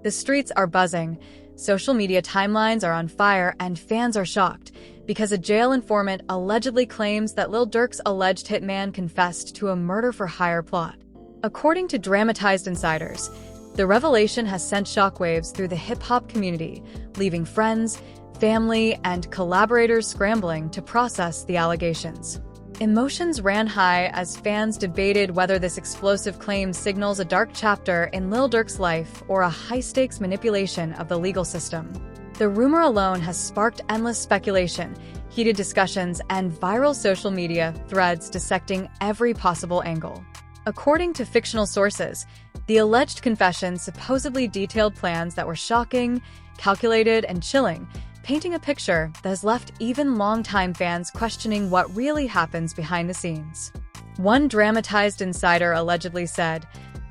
The streets are buzzing, social media timelines are on fire, and fans are shocked because a jail informant allegedly claims that Lil Durk's alleged hitman confessed to a murder-for-hire plot. According to dramatized insiders, the revelation has sent shockwaves through the hip-hop community, leaving friends, family, and collaborators scrambling to process the allegations. Emotions ran high as fans debated whether this explosive claim signals a dark chapter in Lil Durk's life or a high-stakes manipulation of the legal system. The rumor alone has sparked endless speculation, heated discussions, and viral social media threads dissecting every possible angle. According to fictional sources, the alleged confession supposedly detailed plans that were shocking, calculated, and chilling, painting a picture that has left even longtime fans questioning what really happens behind the scenes. One dramatized insider allegedly said,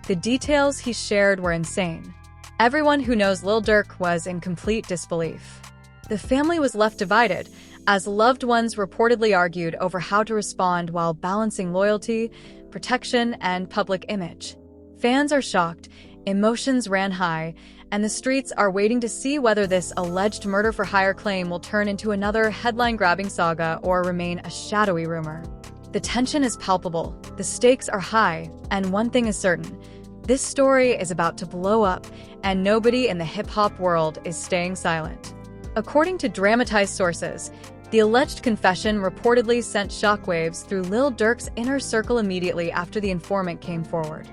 "The details he shared were insane. Everyone who knows Lil Durk was in complete disbelief." The family was left divided, as loved ones reportedly argued over how to respond while balancing loyalty, protection, and public image. Fans are shocked, emotions ran high, and the streets are waiting to see whether this alleged murder-for-hire claim will turn into another headline-grabbing saga or remain a shadowy rumor. The tension is palpable, the stakes are high, and one thing is certain: this story is about to blow up, and nobody in the hip-hop world is staying silent. According to dramatized sources, the alleged confession reportedly sent shockwaves through Lil Durk's inner circle immediately after the informant came forward.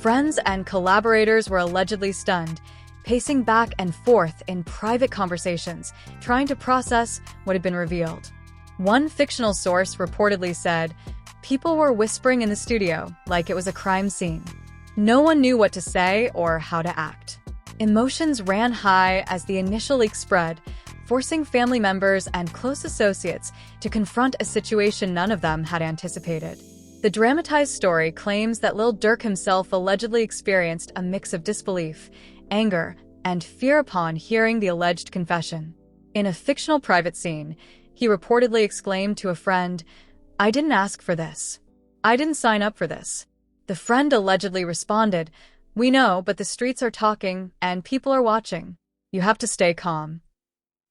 Friends and collaborators were allegedly stunned, pacing back and forth in private conversations, trying to process what had been revealed. One fictional source reportedly said, "People were whispering in the studio like it was a crime scene. No one knew what to say or how to act." Emotions ran high as the initial leak spread, forcing family members and close associates to confront a situation none of them had anticipated. The dramatized story claims that Lil Durk himself allegedly experienced a mix of disbelief, anger, and fear upon hearing the alleged confession. In a fictional private scene, he reportedly exclaimed to a friend, "I didn't ask for this. I didn't sign up for this." The friend allegedly responded, "We know, but the streets are talking, and people are watching. You have to stay calm."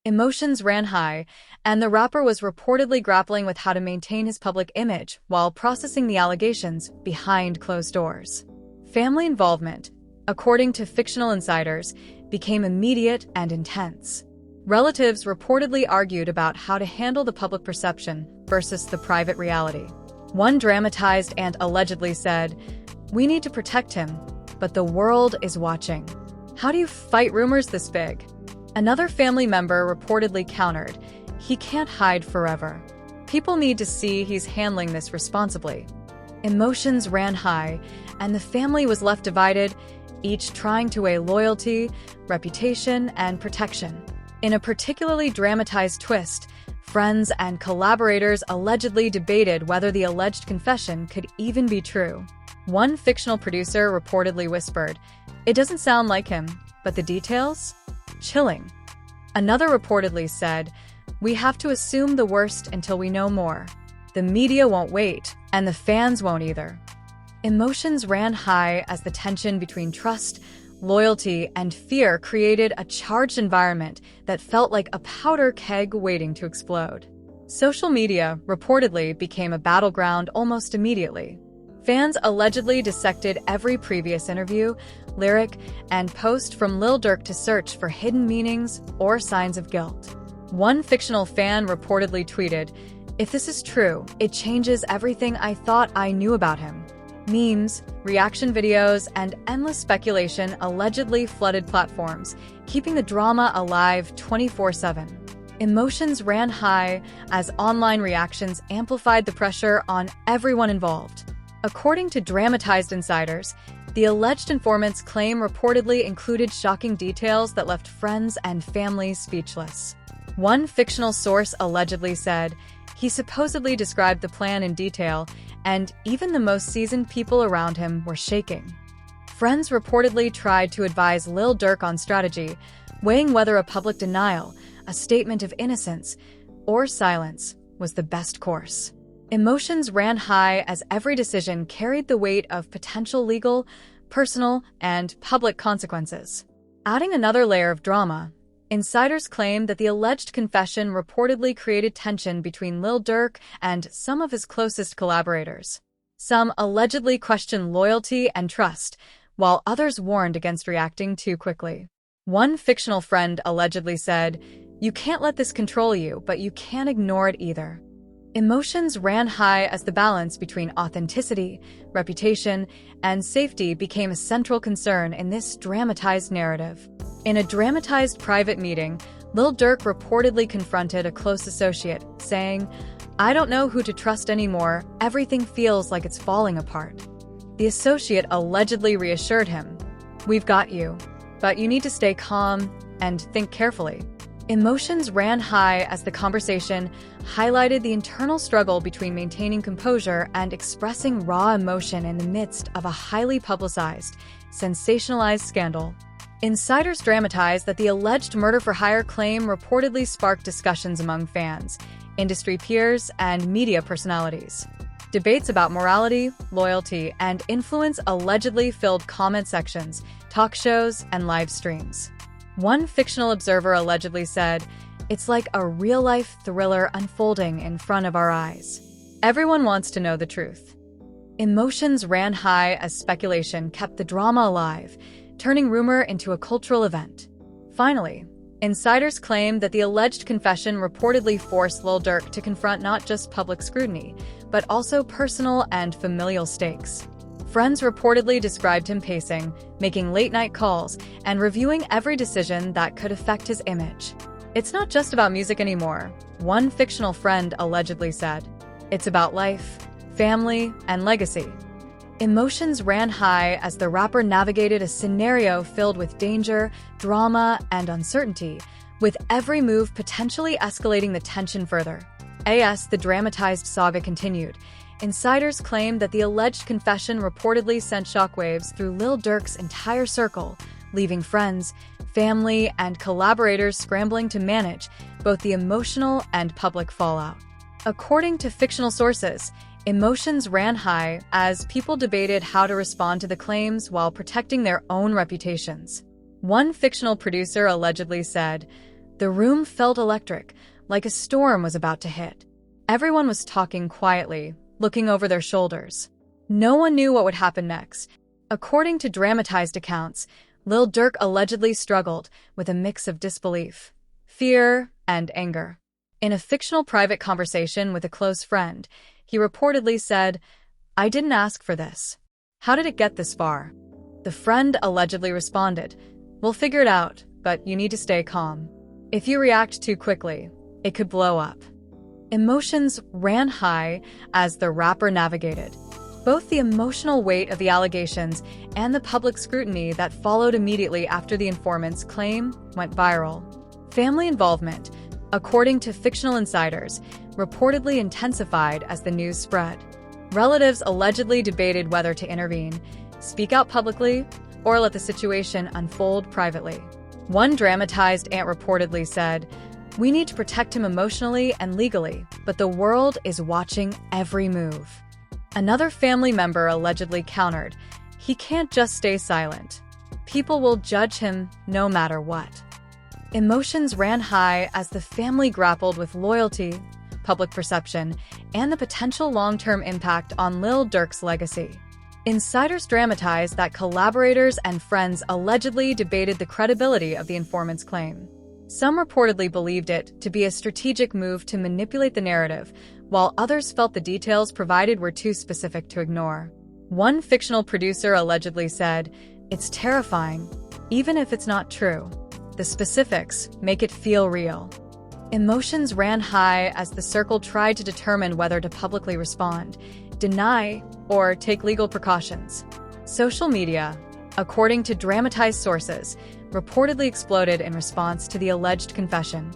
Emotions ran high, and the rapper was reportedly grappling with how to maintain his public image while processing the allegations behind closed doors. Family involvement, according to fictional insiders, became immediate and intense. Relatives reportedly argued about how to handle the public perception versus the private reality. One dramatized and allegedly said, "We need to protect him, but the world is watching. How do you fight rumors this big?" Another family member reportedly countered, "He can't hide forever. People need to see he's handling this responsibly." Emotions ran high, and the family was left divided, each trying to weigh loyalty, reputation, and protection. In a particularly dramatized twist, friends and collaborators allegedly debated whether the alleged confession could even be true. One fictional producer reportedly whispered, "It doesn't sound like him, but the details? Chilling." Another reportedly said, "We have to assume the worst until we know more. The media won't wait, and the fans won't either." Emotions ran high as the tension between trust, loyalty, and fear created a charged environment that felt like a powder keg waiting to explode. Social media reportedly became a battleground almost immediately. Fans allegedly dissected every previous interview, lyric, and post from Lil Durk to search for hidden meanings or signs of guilt. One fictional fan reportedly tweeted, "If this is true, it changes everything I thought I knew about him." Memes, reaction videos, and endless speculation allegedly flooded platforms, keeping the drama alive 24/7. Emotions ran high as online reactions amplified the pressure on everyone involved. According to dramatized insiders, the alleged informant's claim reportedly included shocking details that left friends and family speechless. One fictional source allegedly said, "He supposedly described the plan in detail, and even the most seasoned people around him were shaking." Friends reportedly tried to advise Lil Durk on strategy, weighing whether a public denial, a statement of innocence, or silence was the best course. Emotions ran high as every decision carried the weight of potential legal, personal, and public consequences. Adding another layer of drama, insiders claim that the alleged confession reportedly created tension between Lil Durk and some of his closest collaborators. Some allegedly questioned loyalty and trust, while others warned against reacting too quickly. One fictional friend allegedly said, "You can't let this control you, but you can't ignore it either." Emotions ran high as the balance between authenticity, reputation, and safety became a central concern in this dramatized narrative. In a dramatized private meeting, Lil Durk reportedly confronted a close associate, saying, "I don't know who to trust anymore, everything feels like it's falling apart." The associate allegedly reassured him, "We've got you, but you need to stay calm and think carefully." Emotions ran high as the conversation highlighted the internal struggle between maintaining composure and expressing raw emotion in the midst of a highly publicized, sensationalized scandal. Insiders dramatized that the alleged murder-for-hire claim reportedly sparked discussions among fans, industry peers, and media personalities. Debates about morality, loyalty, and influence allegedly filled comment sections, talk shows, and live streams. One fictional observer allegedly said, "It's like a real-life thriller unfolding in front of our eyes. Everyone wants to know the truth." Emotions ran high as speculation kept the drama alive, turning rumor into a cultural event. Finally, insiders claim that the alleged confession reportedly forced Lil Durk to confront not just public scrutiny, but also personal and familial stakes. Friends reportedly described him pacing, making late-night calls, and reviewing every decision that could affect his image. "It's not just about music anymore," one fictional friend allegedly said. "It's about life, family, and legacy." Emotions ran high as the rapper navigated a scenario filled with danger, drama, and uncertainty, with every move potentially escalating the tension further. As the dramatized saga continued, insiders claim that the alleged confession reportedly sent shockwaves through Lil Durk's entire circle, leaving friends, family, and collaborators scrambling to manage both the emotional and public fallout. According to fictional sources, emotions ran high as people debated how to respond to the claims while protecting their own reputations. One fictional producer allegedly said, "The room felt electric, like a storm was about to hit. Everyone was talking quietly, looking over their shoulders. No one knew what would happen next." According to dramatized accounts, Lil Durk allegedly struggled with a mix of disbelief, fear, and anger. In a fictional private conversation with a close friend, he reportedly said, "I didn't ask for this. How did it get this far?" The friend allegedly responded, "We'll figure it out, but you need to stay calm. If you react too quickly, it could blow up." Emotions ran high as the rapper navigated both the emotional weight of the allegations and the public scrutiny that followed immediately after the informant's claim went viral. Family involvement, according to fictional insiders, reportedly intensified as the news spread. Relatives allegedly debated whether to intervene, speak out publicly, or let the situation unfold privately. One dramatized aunt reportedly said, "We need to protect him emotionally and legally, but the world is watching every move." Another family member allegedly countered, "He can't just stay silent. People will judge him no matter what." Emotions ran high as the family grappled with loyalty, public perception, and the potential long-term impact on Lil Durk's legacy. Insiders dramatized that collaborators and friends allegedly debated the credibility of the informant's claim. Some reportedly believed it to be a strategic move to manipulate the narrative, while others felt the details provided were too specific to ignore. One fictional producer allegedly said, "It's terrifying, even if it's not true. The specifics make it feel real." Emotions ran high as the circle tried to determine whether to publicly respond, deny, or take legal precautions. Social media, according to dramatized sources, reportedly exploded in response to the alleged confession.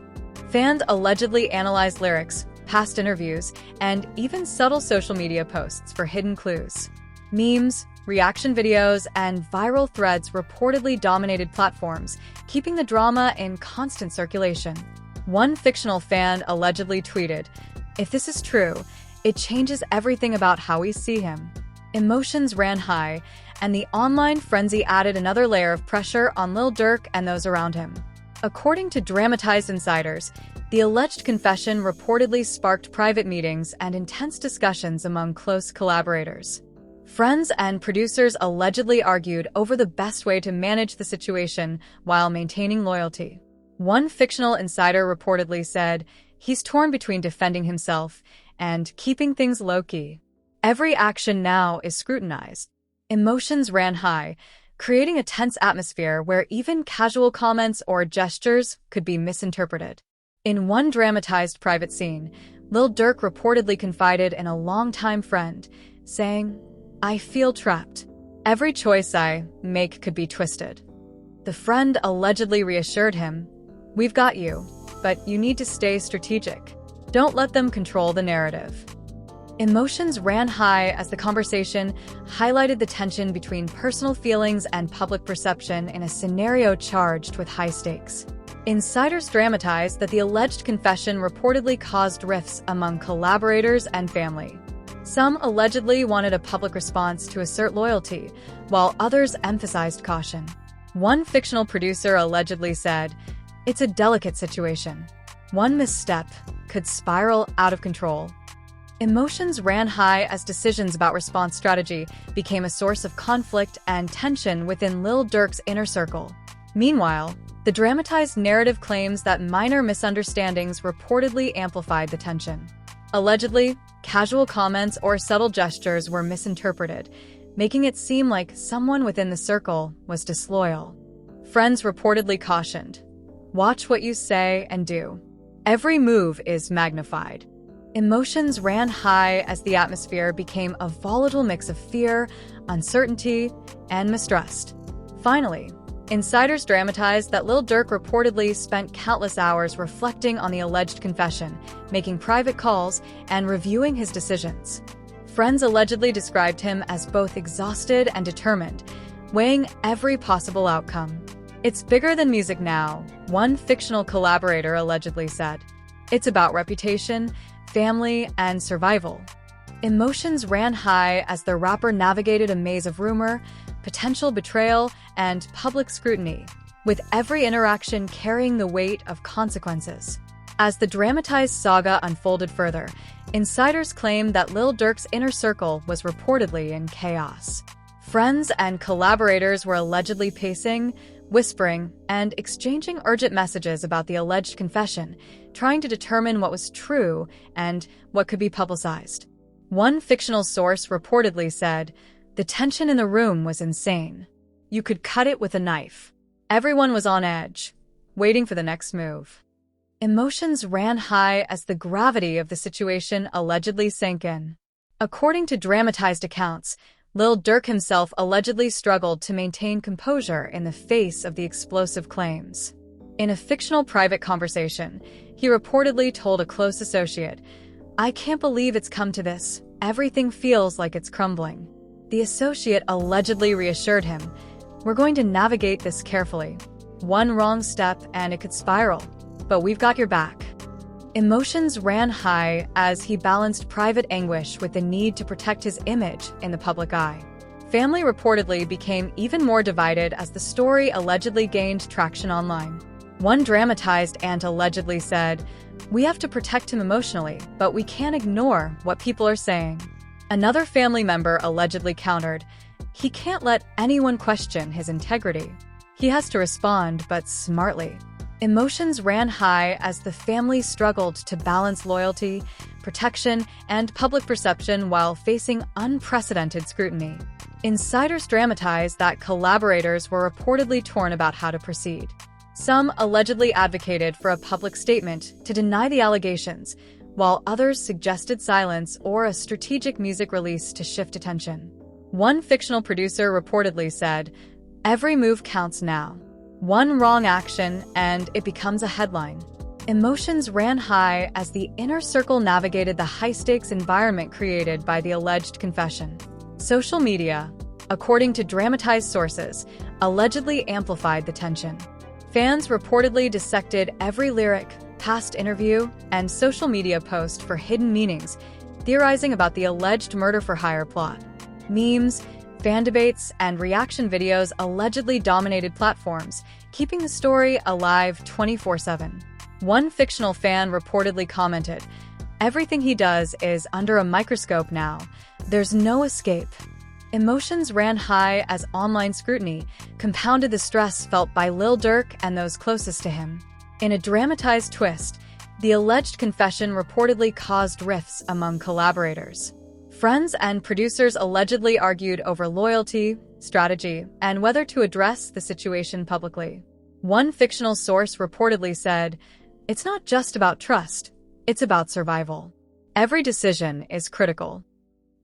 Fans allegedly analyzed lyrics, past interviews, and even subtle social media posts for hidden clues. Memes, reaction videos, and viral threads reportedly dominated platforms, keeping the drama in constant circulation. One fictional fan allegedly tweeted, "If this is true, it changes everything about how we see him." Emotions ran high and the online frenzy added another layer of pressure on Lil Durk and those around him. According to dramatized insiders, the alleged confession reportedly sparked private meetings and intense discussions among close collaborators. Friends and producers allegedly argued over the best way to manage the situation while maintaining loyalty. One fictional insider reportedly said, "He's torn between defending himself and keeping things low-key. Every action now is scrutinized." Emotions ran high, creating a tense atmosphere where even casual comments or gestures could be misinterpreted. In one dramatized private scene, Lil Durk reportedly confided in a longtime friend, saying, "I feel trapped. Every choice I make could be twisted." The friend allegedly reassured him, "We've got you, but you need to stay strategic. Don't let them control the narrative." Emotions ran high as the conversation highlighted the tension between personal feelings and public perception in a scenario charged with high stakes. Insiders dramatized that the alleged confession reportedly caused rifts among collaborators and family. Some allegedly wanted a public response to assert loyalty, while others emphasized caution. One fictional producer allegedly said, "It's a delicate situation. One misstep could spiral out of control." Emotions ran high as decisions about response strategy became a source of conflict and tension within Lil Durk's inner circle. Meanwhile, the dramatized narrative claims that minor misunderstandings reportedly amplified the tension. Allegedly, casual comments or subtle gestures were misinterpreted, making it seem like someone within the circle was disloyal. Friends reportedly cautioned, "Watch what you say and do. Every move is magnified." Emotions ran high as the atmosphere became a volatile mix of fear, uncertainty, and mistrust. Finally, insiders dramatized that Lil Durk reportedly spent countless hours reflecting on the alleged confession, making private calls, and reviewing his decisions. Friends allegedly described him as both exhausted and determined, weighing every possible outcome. "It's bigger than music now," one fictional collaborator allegedly said. "It's about reputation, family, and survival." Emotions ran high as the rapper navigated a maze of rumor, potential betrayal, and public scrutiny, with every interaction carrying the weight of consequences. As the dramatized saga unfolded further, insiders claimed that Lil Durk's inner circle was reportedly in chaos. Friends and collaborators were allegedly pacing, whispering, and exchanging urgent messages about the alleged confession, trying to determine what was true and what could be publicized. One fictional source reportedly said, "The tension in the room was insane. You could cut it with a knife. Everyone was on edge, waiting for the next move." Emotions ran high as the gravity of the situation allegedly sank in. According to dramatized accounts, Lil Durk himself allegedly struggled to maintain composure in the face of the explosive claims. In a fictional private conversation, he reportedly told a close associate, "I can't believe it's come to this. Everything feels like it's crumbling." The associate allegedly reassured him, "We're going to navigate this carefully. One wrong step and it could spiral, but we've got your back." Emotions ran high as he balanced private anguish with the need to protect his image in the public eye. Family reportedly became even more divided as the story allegedly gained traction online. One dramatized aunt allegedly said, "We have to protect him emotionally, but we can't ignore what people are saying." Another family member allegedly countered, "He can't let anyone question his integrity. He has to respond, but smartly." Emotions ran high as the family struggled to balance loyalty, protection, and public perception while facing unprecedented scrutiny. Insiders dramatized that collaborators were reportedly torn about how to proceed. Some allegedly advocated for a public statement to deny the allegations, while others suggested silence or a strategic music release to shift attention. One fictional producer reportedly said, "Every move counts now. One wrong action, and it becomes a headline." Emotions ran high as the inner circle navigated the high-stakes environment created by the alleged confession. Social media, according to dramatized sources, allegedly amplified the tension. Fans reportedly dissected every lyric, past interview, and social media post for hidden meanings, theorizing about the alleged murder-for-hire plot. Memes, Fan debates and reaction videos allegedly dominated platforms, keeping the story alive 24/7. One fictional fan reportedly commented, "Everything he does is under a microscope now. There's no escape." Emotions ran high as online scrutiny compounded the stress felt by Lil Durk and those closest to him. In a dramatized twist, the alleged confession reportedly caused rifts among collaborators. Friends and producers allegedly argued over loyalty, strategy, and whether to address the situation publicly. One fictional source reportedly said, "It's not just about trust, it's about survival. Every decision is critical."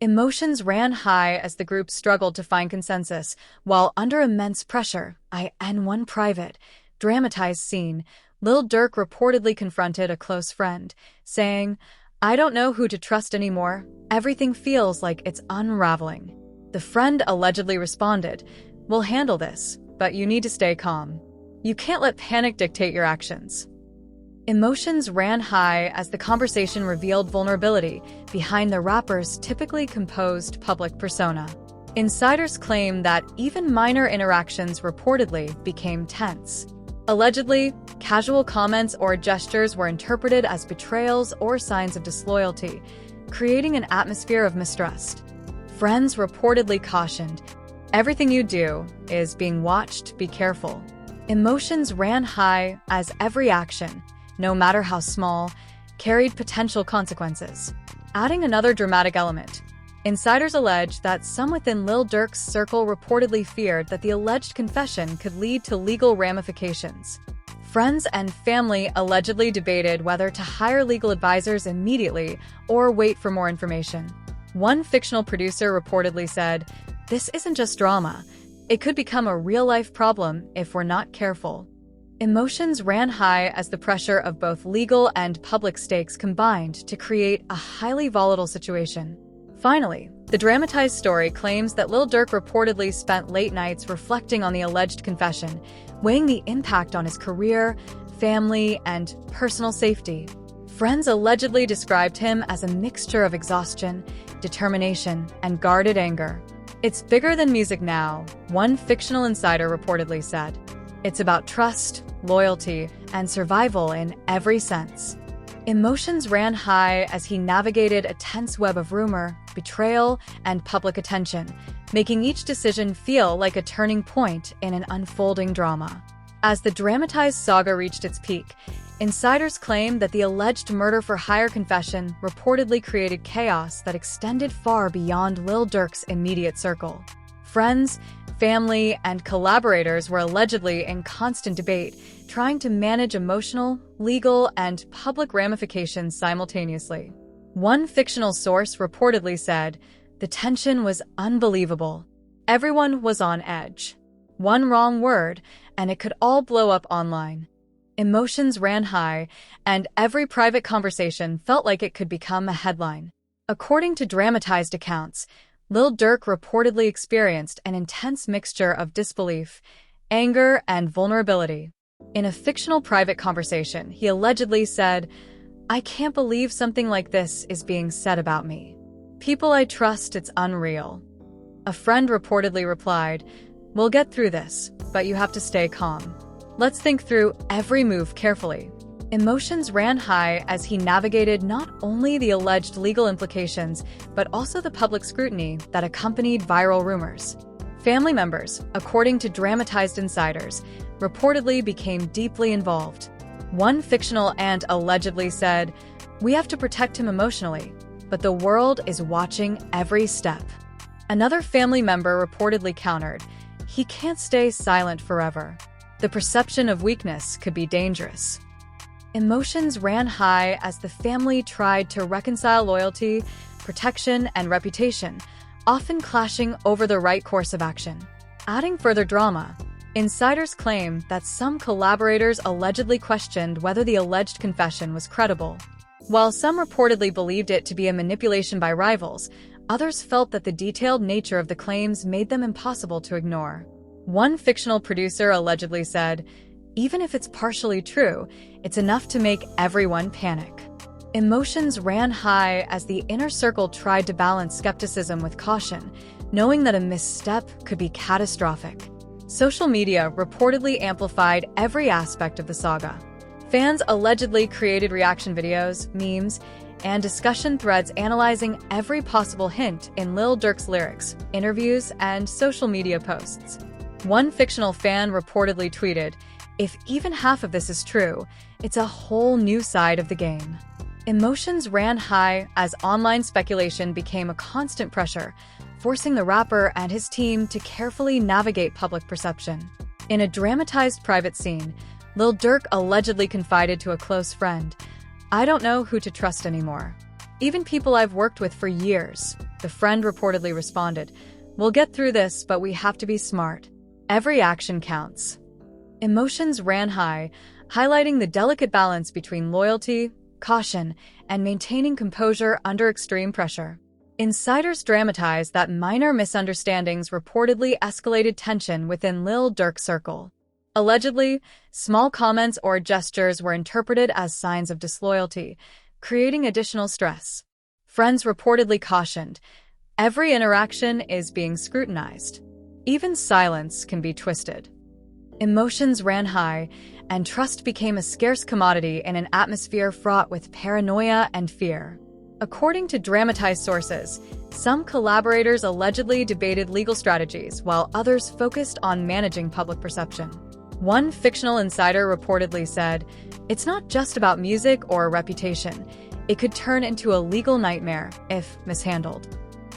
Emotions ran high as the group struggled to find consensus, while under immense pressure. In one private, dramatized scene, Lil Durk reportedly confronted a close friend, saying, "I don't know who to trust anymore. Everything feels like it's unraveling." The friend allegedly responded, "We'll handle this, but you need to stay calm. You can't let panic dictate your actions." Emotions ran high as the conversation revealed vulnerability behind the rapper's typically composed public persona. Insiders claim that even minor interactions reportedly became tense. Allegedly, casual comments or gestures were interpreted as betrayals or signs of disloyalty, creating an atmosphere of mistrust. Friends reportedly cautioned, "Everything you do is being watched, be careful." Emotions ran high as every action, no matter how small, carried potential consequences. Adding another dramatic element, insiders allege that some within Lil Durk's circle reportedly feared that the alleged confession could lead to legal ramifications. Friends and family allegedly debated whether to hire legal advisors immediately or wait for more information. One fictional producer reportedly said, "This isn't just drama. It could become a real-life problem if we're not careful." Emotions ran high as the pressure of both legal and public stakes combined to create a highly volatile situation. Finally, the dramatized story claims that Lil Durk reportedly spent late nights reflecting on the alleged confession, weighing the impact on his career, family, and personal safety. Friends allegedly described him as a mixture of exhaustion, determination, and guarded anger. "It's bigger than music now," one fictional insider reportedly said. "It's about trust, loyalty, and survival in every sense." Emotions ran high as he navigated a tense web of rumor, betrayal, and public attention, making each decision feel like a turning point in an unfolding drama. As the dramatized saga reached its peak, insiders claim that the alleged murder-for-hire confession reportedly created chaos that extended far beyond Lil Durk's immediate circle. Friends, family, and collaborators were allegedly in constant debate, trying to manage emotional, legal, and public ramifications simultaneously. One fictional source reportedly said, "The tension was unbelievable. Everyone was on edge. One wrong word, and it could all blow up online." Emotions ran high, and every private conversation felt like it could become a headline. According to dramatized accounts, Lil Durk reportedly experienced an intense mixture of disbelief, anger, and vulnerability. In a fictional private conversation, he allegedly said, "I can't believe something like this is being said about me. People I trust, it's unreal." A friend reportedly replied, "We'll get through this, but you have to stay calm. Let's think through every move carefully." Emotions ran high as he navigated not only the alleged legal implications, but also the public scrutiny that accompanied viral rumors. Family members, according to dramatized insiders, reportedly became deeply involved. One fictional aunt allegedly said, "We have to protect him emotionally, but the world is watching every step." Another family member reportedly countered, "He can't stay silent forever. The perception of weakness could be dangerous." Emotions ran high as the family tried to reconcile loyalty, protection, and reputation, often clashing over the right course of action. Adding further drama, insiders claim that some collaborators allegedly questioned whether the alleged confession was credible. While some reportedly believed it to be a manipulation by rivals, others felt that the detailed nature of the claims made them impossible to ignore. One fictional producer allegedly said, "Even if it's partially true, it's enough to make everyone panic." Emotions ran high as the inner circle tried to balance skepticism with caution, knowing that a misstep could be catastrophic. Social media reportedly amplified every aspect of the saga. Fans allegedly created reaction videos, memes, and discussion threads analyzing every possible hint in Lil Durk's lyrics, interviews, and social media posts. One fictional fan reportedly tweeted, "If even half of this is true, it's a whole new side of the game." Emotions ran high as online speculation became a constant pressure, forcing the rapper and his team to carefully navigate public perception. In a dramatized private scene, Lil Durk allegedly confided to a close friend, "I don't know who to trust anymore. Even people I've worked with for years." The friend reportedly responded, "We'll get through this, but we have to be smart. Every action counts." Emotions ran high, highlighting the delicate balance between loyalty, caution, and maintaining composure under extreme pressure. Insiders dramatized that minor misunderstandings reportedly escalated tension within Lil Durk's circle. Allegedly, small comments or gestures were interpreted as signs of disloyalty, creating additional stress. Friends reportedly cautioned, "Every interaction is being scrutinized. Even silence can be twisted." Emotions ran high, and trust became a scarce commodity in an atmosphere fraught with paranoia and fear. According to dramatized sources, some collaborators allegedly debated legal strategies while others focused on managing public perception. One fictional insider reportedly said, "It's not just about music or reputation. It could turn into a legal nightmare if mishandled."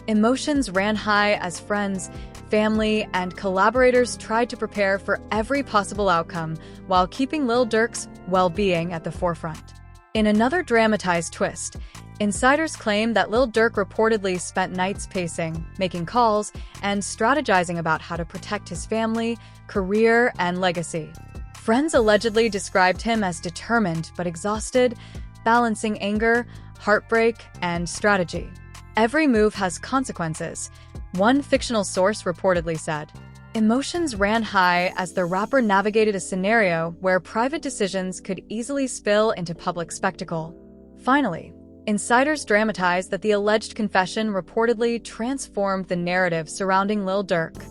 Emotions ran high as friends, family, and collaborators tried to prepare for every possible outcome while keeping Lil Durk's well-being at the forefront. In another dramatized twist, insiders claim that Lil Durk reportedly spent nights pacing, making calls, and strategizing about how to protect his family, career, and legacy. Friends allegedly described him as determined but exhausted, balancing anger, heartbreak, and strategy. "Every move has consequences," one fictional source reportedly said. Emotions ran high as the rapper navigated a scenario where private decisions could easily spill into public spectacle. Finally, insiders dramatized that the alleged confession reportedly transformed the narrative surrounding Lil Durk.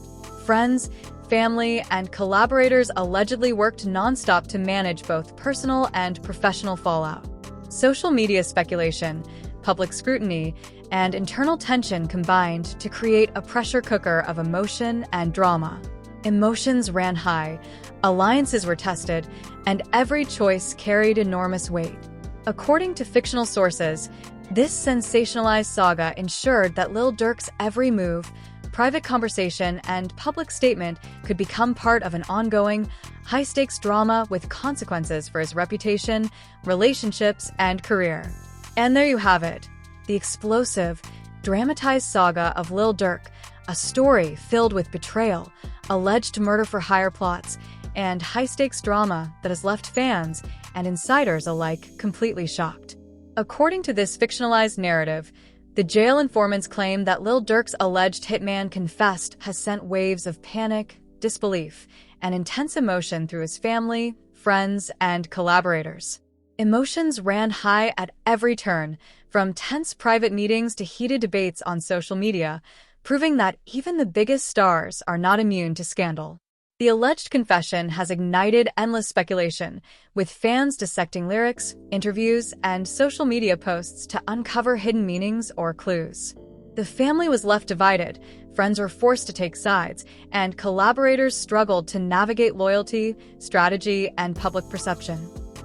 Friends, family, and collaborators allegedly worked nonstop to manage both personal and professional fallout. Social media speculation, public scrutiny, and internal tension combined to create a pressure cooker of emotion and drama. Emotions ran high, alliances were tested, and every choice carried enormous weight. According to fictional sources, this sensationalized saga ensured that Lil Durk's every move, private conversation, and public statement could become part of an ongoing, high-stakes drama with consequences for his reputation, relationships, and career. And there you have it. The explosive, dramatized saga of Lil Durk, a story filled with betrayal, alleged murder-for-hire plots, and high-stakes drama that has left fans and insiders alike completely shocked. According to this fictionalized narrative, the jail informant's claim that Lil Durk's alleged hitman confessed has sent waves of panic, disbelief, and intense emotion through his family, friends, and collaborators. Emotions ran high at every turn, from tense private meetings to heated debates on social media, proving that even the biggest stars are not immune to scandal. The alleged confession has ignited endless speculation, with fans dissecting lyrics, interviews, and social media posts to uncover hidden meanings or clues. The family was left divided, friends were forced to take sides, and collaborators struggled to navigate loyalty, strategy, and public perception.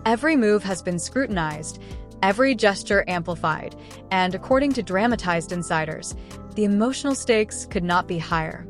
Every move has been scrutinized, every gesture amplified, and according to dramatized insiders, the emotional stakes could not be higher.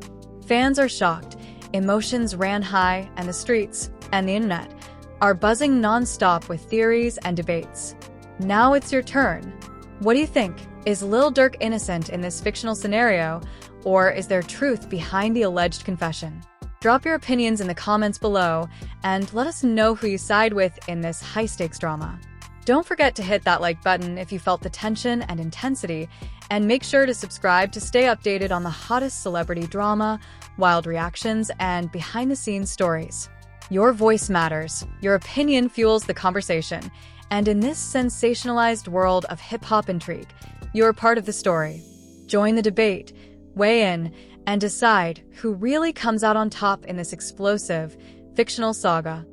Fans are shocked, emotions ran high, and the streets, and the internet, are buzzing non-stop with theories and debates. Now it's your turn. What do you think? Is Lil Durk innocent in this fictional scenario, or is there truth behind the alleged confession? Drop your opinions in the comments below, and let us know who you side with in this high-stakes drama. Don't forget to hit that like button if you felt the tension and intensity, and make sure to subscribe to stay updated on the hottest celebrity drama, wild reactions, and behind-the-scenes stories. Your voice matters, your opinion fuels the conversation, and in this sensationalized world of hip-hop intrigue, you're part of the story. Join the debate, weigh in, and decide who really comes out on top in this explosive, fictional saga.